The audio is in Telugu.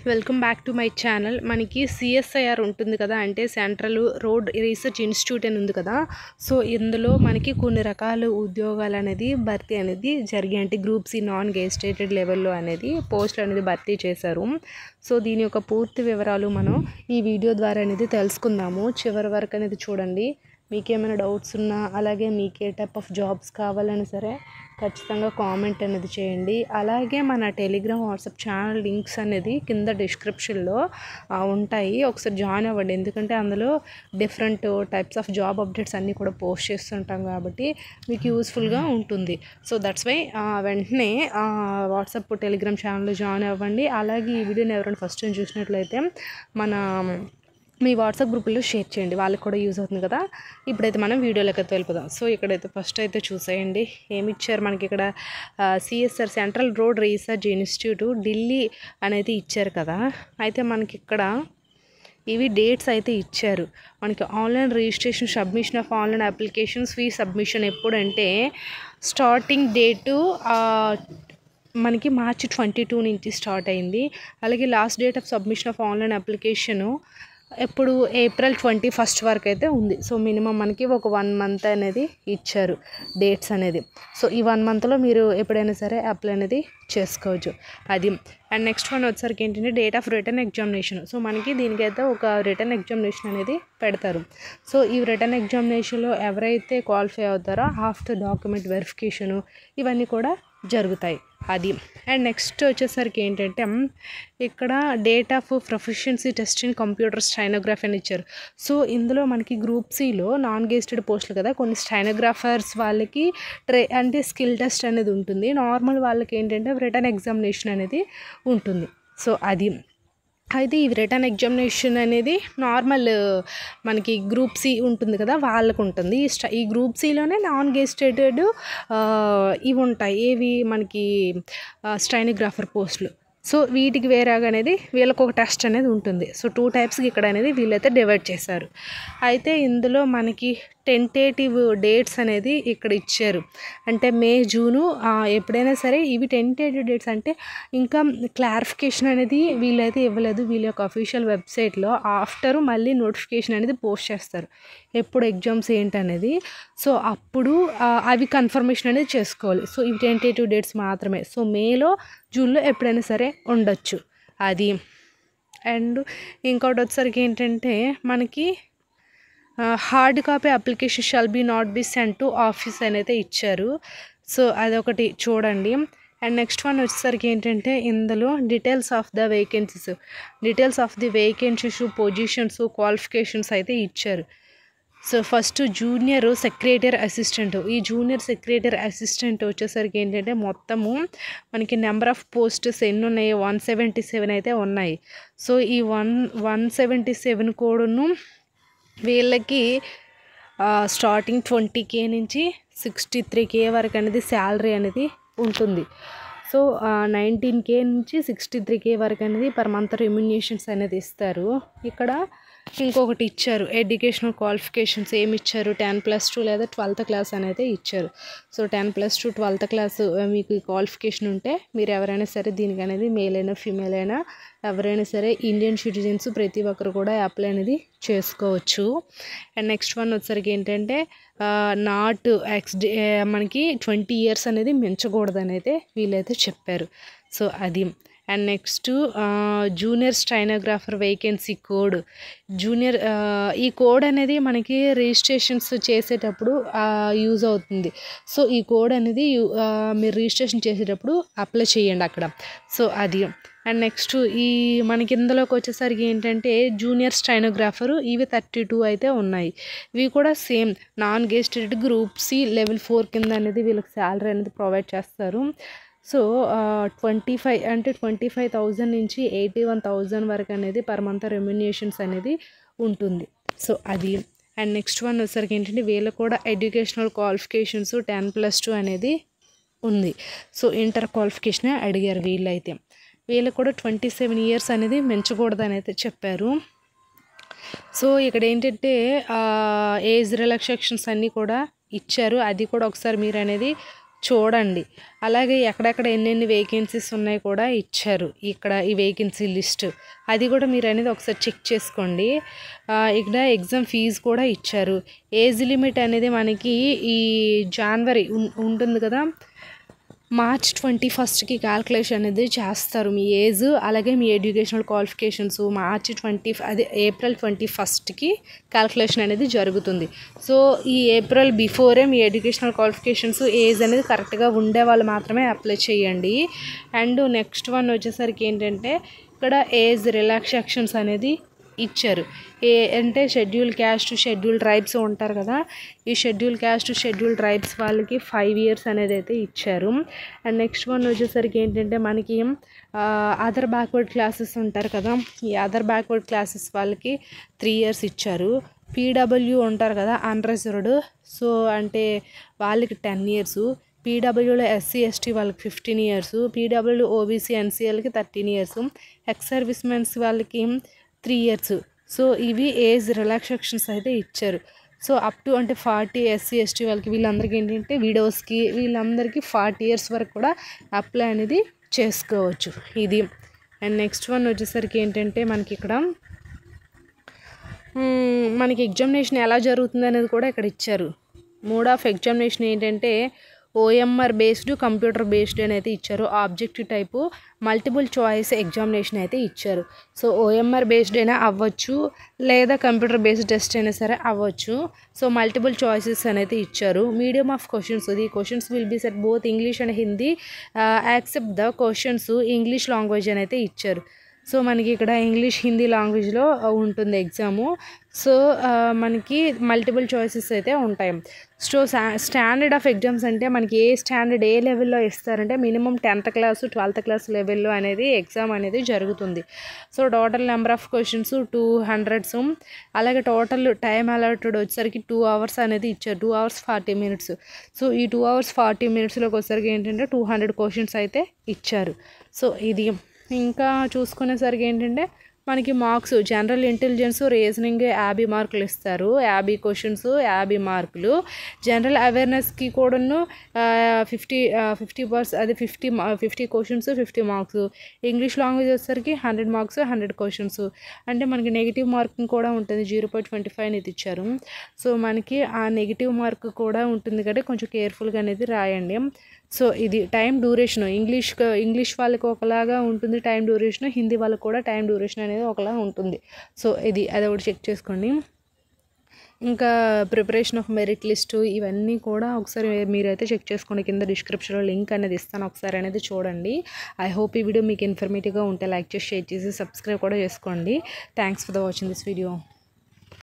Welcome back to my channel. మనకి సిఎస్ఐఆర్ ఉంటుంది కదా, అంటే సెంట్రల్ రోడ్ రీసెర్చ్ ఇన్స్టిట్యూట్ అని ఉంది కదా. సో ఇందులో మనకి కొన్ని రకాల ఉద్యోగాలు అనేది భర్తీ అనేది జరిగాయి. అంటే గ్రూప్ సి నాన్ గెజిటేటెడ్ లెవెల్లో అనేది పోస్టులు అనేది భర్తీ చేశారు. సో దీని యొక్క పూర్తి వివరాలు మనం ఈ వీడియో ద్వారా అనేది తెలుసుకుందాము. చివరి వరకు అనేది చూడండి. మీకేమైనా డౌట్స్ ఉన్నా, అలాగే మీకు ఏ టైప్ ఆఫ్ జాబ్స్ కావాలని సరే ఖచ్చితంగా కామెంట్ అనేది చేయండి. అలాగే మన టెలిగ్రామ్, వాట్సాప్ ఛానల్ లింక్స్ అనేది కింద డిస్క్రిప్షన్లో ఉంటాయి. ఒకసారి జాయిన్ అవ్వండి, ఎందుకంటే అందులో different types of job updates అన్నీ కూడా పోస్ట్ చేస్తుంటాం కాబట్టి మీకు యూస్ఫుల్గా ఉంటుంది. సో దట్స్ వై వెంటనే వాట్సాప్, టెలిగ్రామ్ ఛానల్లో జాయిన్ అవ్వండి. అలాగే ఈ వీడియోని ఎవరైనా ఫస్ట్ టైం చూసినట్లయితే మీ వాట్సాప్ గ్రూపుల్లో షేర్ చేయండి, వాళ్ళకి కూడా యూజ్ అవుతుంది కదా. ఇప్పుడైతే మనం వీడియోలోకి అయితే వెళ్ళిపోదాం. సో ఇక్కడైతే ఫస్ట్ అయితే చూసేయండి ఏమి ఇచ్చారు మనకి. ఇక్కడ CSR central road research institute Delhi అనేది ఇచ్చారు కదా. అయితే మనకి ఇక్కడ ఇవి డేట్స్ అయితే ఇచ్చారు మనకి. Online registration, submission of online applications, fee submission ఎప్పుడంటే స్టార్టింగ్ డేటు మనకి March 22 నుంచి స్టార్ట్ అయింది. అలాగే last date of submission of online application ఎప్పుడు April 21 వరకు అయితే ఉంది. సో మినిమం మనకి ఒక 1 month అనేది ఇచ్చారు డేట్స్ అనేది. సో ఈ 1 monthలో మీరు ఎప్పుడైనా సరే అప్లై అనేది చేసుకోవచ్చు అది. అండ్ నెక్స్ట్ వన్ వచ్చేసరికి ఏంటంటే date of written examination. So మనకి దీనికైతే ఒక రిటర్న్ ఎగ్జామినేషన్ అనేది పెడతారు. సో ఈ రిటర్న్ ఎగ్జామినేషన్లో ఎవరైతే క్వాలిఫై అవుతారో ఆఫ్టర్ డాక్యుమెంట్ వెరిఫికేషను ఇవన్నీ కూడా జరుగుతాయి అది. అండ్ నెక్స్ట్ వచ్చేసరికి ఏంటంటే ఇక్కడ date of proficiency test in computer stenography అని ఇచ్చారు. సో ఇందులో మనకి గ్రూప్ సిలో నాన్ గెజిటెడ్ పోస్టులు కదా, కొన్ని స్టైనోగ్రాఫర్స్ వాళ్ళకి అంటే స్కిల్ టెస్ట్ అనేది ఉంటుంది. నార్మల్ వాళ్ళకి ఏంటంటే రిటర్న్ ఎగ్జామినేషన్ అనేది ఉంటుంది. సో అది. అయితే ఈ రిటర్న్ ఎగ్జామినేషన్ అనేది నార్మల్ మనకి గ్రూప్ సి ఉంటుంది కదా వాళ్ళకు ఉంటుంది. ఈ గ్రూప్ సిలోనే నాన్ గెజిటెడ్ ఇవి ఉంటాయి. ఏవి మనకి స్టైనోగ్రాఫర్ పోస్టులు. సో వీటికి వేరేగా అనేది వీళ్ళకి ఒక టెస్ట్ అనేది ఉంటుంది. సో 2 టైప్స్కి ఇక్కడ అనేది వీళ్ళైతే డివైడ్ చేశారు. అయితే ఇందులో మనకి టెంటేటివ్ డేట్స్ అనేది ఇక్కడ ఇచ్చారు. అంటే మే, జూను ఎప్పుడైనా సరే. ఇవి టెంటేటివ్ డేట్స్ అంటే ఇంకా క్లారిఫికేషన్ అనేది వీళ్ళైతే ఇవ్వలేదు. వీళ్ళ యొక్క అఫీషియల్ వెబ్సైట్లో ఆఫ్టర్ మళ్ళీ నోటిఫికేషన్ అనేది పోస్ట్ చేస్తారు ఎప్పుడు ఎగ్జామ్స్ ఏంటనేది. సో అప్పుడు అవి కన్ఫర్మేషన్ అనేది చేసుకోవాలి. సో ఇవి టెంటేటివ్ డేట్స్ మాత్రమే. సో మేలో, జూన్లో ఎప్పుడైనా సరే ఉండొచ్చు అది. అండ్ ఇంకోటి వచ్చేసరికి ఏంటంటే మనకి hard copy application shall be not be sent to office అనేది ఇచ్చారు. సో అదొకటి చూడండి. అండ్ నెక్స్ట్ వన్ వచ్చేసరికి ఏంటంటే ఇందులో details of the vacancies, positions, qualifications అయితే ఇచ్చారు. So first junior secretary assistant. ఈ జూనియర్ సెక్రటరీ అసిస్టెంట్ వచ్చేసరికి ఏంటంటే మొత్తము మనకి నెంబర్ ఆఫ్ పోస్ట్స్ ఎన్ని ఉన్నాయి, 177 అయితే ఉన్నాయి. సో ఈ 177 కూడాను వీళ్ళకి స్టార్టింగ్ 20K నుంచి 63K వరకు అనేది శాలరీ అనేది ఉంటుంది. సో 19K నుంచి 63K వరకు అనేది పర్ మంత్ రెమ్యునరేషన్స్ అనేది ఇస్తారు. ఇక్కడ ఇంకొకటి ఇచ్చారు ఎడ్యుకేషనల్ క్వాలిఫికేషన్స్ ఏమి ఇచ్చారు, 10+2 లేదా 12th క్లాస్ అనేది ఇచ్చారు. సో 10+2 12th క్లాస్ మీకు క్వాలిఫికేషన్ ఉంటే మీరు ఎవరైనా సరే దీనికి అనేది మేల్ అయినా ఫీమేల్ అయినా ఎవరైనా సరే ఇండియన్ సిటిజన్స్ ప్రతి ఒక్కరు కూడా అప్లై అనేది చేసుకోవచ్చు. అండ్ నెక్స్ట్ వన్ వచ్చేసరికి ఏంటంటే నాట్ మనకి 20 years అనేది మించకూడదని అయితే వీళ్ళైతే చెప్పారు. సో అది. And next junior స్టైనోగ్రాఫర్ vacancy code. Junior ఈ కోడ్ అనేది మనకి రిజిస్ట్రేషన్స్ చేసేటప్పుడు యూజ్ అవుతుంది. సో ఈ కోడ్ అనేది మీరు రిజిస్ట్రేషన్ చేసేటప్పుడు అప్లై చేయండి అక్కడ. సో అది. అండ్ నెక్స్ట్ ఈ మనకి ఇందులోకి వచ్చేసరికి ఏంటంటే జూనియర్ స్టైనోగ్రాఫరు ఇవి 32 అయితే ఉన్నాయి. ఇవి కూడా same non gazetted group C level 4 కింద అనేది వీళ్ళకి శాలరీ అనేది ప్రొవైడ్ చేస్తారు. సో 25,000 నుంచి 81,000 వరకు అనేది పర్ మంత్ రెమ్యునరేషన్స్ అనేది ఉంటుంది. సో అది. అండ్ నెక్స్ట్ వన్ వచ్చేసరికి ఏంటంటే వీళ్ళు కూడా ఎడ్యుకేషనల్ క్వాలిఫికేషన్స్ 10+2 అనేది ఉంది. సో ఇంటర్ క్వాలిఫికేషన్ అడిగారు వీళ్ళైతే. వీళ్ళకి కూడా 27 years అనేది మించకూడదని అయితే చెప్పారు. సో ఇక్కడ ఏంటంటే ఏజ్ రిలాక్సేషన్స్ అన్నీ కూడా ఇచ్చారు. అది కూడా ఒకసారి మీరు అనేది చూడండి. అలాగే ఎక్కడెక్కడ ఎన్నెన్ని వేకెన్సీస్ ఉన్నాయి కూడా ఇచ్చారు ఇక్కడ ఈ వేకెన్సీ లిస్ట్. అది కూడా మీరు అనేది ఒకసారి చెక్ చేసుకోండి. ఇక్కడ ఎగ్జామ్ ఫీజు కూడా ఇచ్చారు. ఏజ్ లిమిట్ అనేది మనకి ఈ జనవరి ఉంటుంది కదా, మార్చ్ 21కి క్యాల్కులేషన్ అనేది చేస్తారు మీ ఏజ్, అలాగే మీ ఎడ్యుకేషనల్ క్వాలిఫికేషన్స్. ఏప్రిల్ 21కి క్యాల్కులేషన్ అనేది జరుగుతుంది. సో ఈ ఏప్రిల్ బిఫోరే మీ ఎడ్యుకేషనల్ క్వాలిఫికేషన్స్ ఏజ్ అనేది కరెక్ట్గా ఉండే వాళ్ళు మాత్రమే అప్లై చేయండి. అండ్ నెక్స్ట్ వన్ వచ్చేసరికి ఏంటంటే ఇక్కడ ఏజ్ రిలాక్సేషన్స్ అనేది ఇచ్చారు. అంటే షెడ్యూల్ క్యాస్ట్, షెడ్యూల్ ట్రైబ్స్ ఉంటారు కదా, ఈ షెడ్యూల్ క్యాస్ట్, షెడ్యూల్ ట్రైబ్స్ వాళ్ళకి 5 years అనేది అయితే ఇచ్చారు. అండ్ నెక్స్ట్ వన్ వచ్చేసరికి ఏంటంటే మనకి అదర్ బ్యాక్వర్డ్ క్లాసెస్ ఉంటారు కదా, ఈ అదర్ బ్యాక్వర్డ్ క్లాసెస్ వాళ్ళకి 3 years ఇచ్చారు. పీడబ్ల్యూ ఉంటారు కదా అన్రిజర్వ్డ్, సో అంటే వాళ్ళకి 10 years. పీడబ్ల్యూలో ఎస్సీ ఎస్టీ వాళ్ళకి 15 years. పీడబ్ల్యూ ఓబీసీ ఎన్సీఎల్కి 13 years. ఎక్స్ సర్వీస్ మెన్స్ వాళ్ళకి 3 years. సో ఇవి ఏజ్ రిలాక్సేషన్స్ అయితే ఇచ్చారు. సో అప్ టు అంటే 40 ఎస్సీ ఎస్టీ వాళ్ళకి వీళ్ళందరికీ ఏంటంటే విడోస్కి వీళ్ళందరికీ 40 years వరకు కూడా అప్లై అనేది చేసుకోవచ్చు ఇది. అండ్ నెక్స్ట్ వన్ వచ్చేసరికి ఏంటంటే మనకి ఇక్కడ మనకి ఎగ్జామినేషన్ ఎలా జరుగుతుంది అనేది కూడా ఇక్కడ ఇచ్చారు. మోడ్ ఆఫ్ ఎగ్జామినేషన్ ఏంటంటే ఓఎంఆర్ బేస్డ్, కంప్యూటర్ బేస్డ్ అని అయితే ఇచ్చారు. Objective type multiple choice examination అయితే ఇచ్చారు. సో ఓఎంఆర్ బేస్డ్ అయినా అవ్వచ్చు, లేదా కంప్యూటర్ బేస్డ్ టెస్ట్ అయినా సరే అవ్వచ్చు. సో మల్టిపుల్ చాయిసెస్ అనేది ఇచ్చారు. Medium of questions, the questions will be set both English and Hindi, accept the questions English language అని అయితే ఇచ్చారు. సో మనకి ఇక్కడ ఇంగ్లీష్ హిందీ లాంగ్వేజ్లో ఉంటుంది ఎగ్జాము. సో మనకి మల్టిపుల్ చాయిసెస్ అయితే ఉంటాయి. సో స్టాండర్డ్ ఆఫ్ ఎగ్జామ్స్ అంటే మనకి ఏ స్టాండర్డ్ ఏ లెవెల్లో ఇస్తారంటే minimum 10th class 12th class లెవెల్లో అనేది ఎగ్జామ్ అనేది జరుగుతుంది. So total number of questions 200. అలాగే టోటల్ టైం అలాటెడ్ వచ్చేసరికి 2 hours అనేది ఇచ్చారు. 2 hours 40 minutes. సో ఈ 2 hours 40 minutesలోకి వచ్చేసరికి ఏంటంటే 200 questions అయితే ఇచ్చారు. సో ఇది ఇంకా చూసుకునేసరికి ఏంటంటే మనకి మార్క్స్ జనరల్ ఇంటెలిజెన్స్, రీజనింగ్ 50 మార్కులు ఇస్తారు. 50 questions 50 మార్కులు. జనరల్ అవేర్నెస్కి కూడాను 50% అది 50 questions 50 marks. ఇంగ్లీష్ లాంగ్వేజ్ వచ్చేసరికి 100 marks 100 questions. అంటే మనకి నెగిటివ్ మార్కింగ్ కూడా ఉంటుంది, 0.25 అనేది ఇచ్చారు. సో మనకి ఆ నెగిటివ్ మార్క్ కూడా ఉంటుంది కాబట్టి కొంచెం కేర్ఫుల్గా అనేది రాయండి. సో ఇది టైం డ్యూరేషన్ ఇంగ్లీష్ వాళ్ళకి ఒకలాగా ఉంటుంది టైం డ్యూరేషన్, హిందీ వాళ్ళకి కూడా టైం డ్యూరేషన్ అనేది ఒకలా ఉంటుంది. సో అది ఒకటి చెక్ చేసుకోండి. ఇంకా ప్రిపరేషన్ ఆఫ్ మెరిట్ లిస్ట్ ఇవన్నీ కూడా ఒకసారి మీరైతే చెక్ చేసుకోండి. కింద డిస్క్రిప్షన్లో లింక్ అనేది ఇస్తాను, ఒకసారి అనేది చూడండి. ఐ హోప్ ఈ వీడియో మీకు ఇన్ఫర్మేటివ్గా ఉంటే లైక్ చేసి షేర్ చేసి సబ్స్క్రైబ్ కూడా చేసుకోండి. Thanks for the watching this video.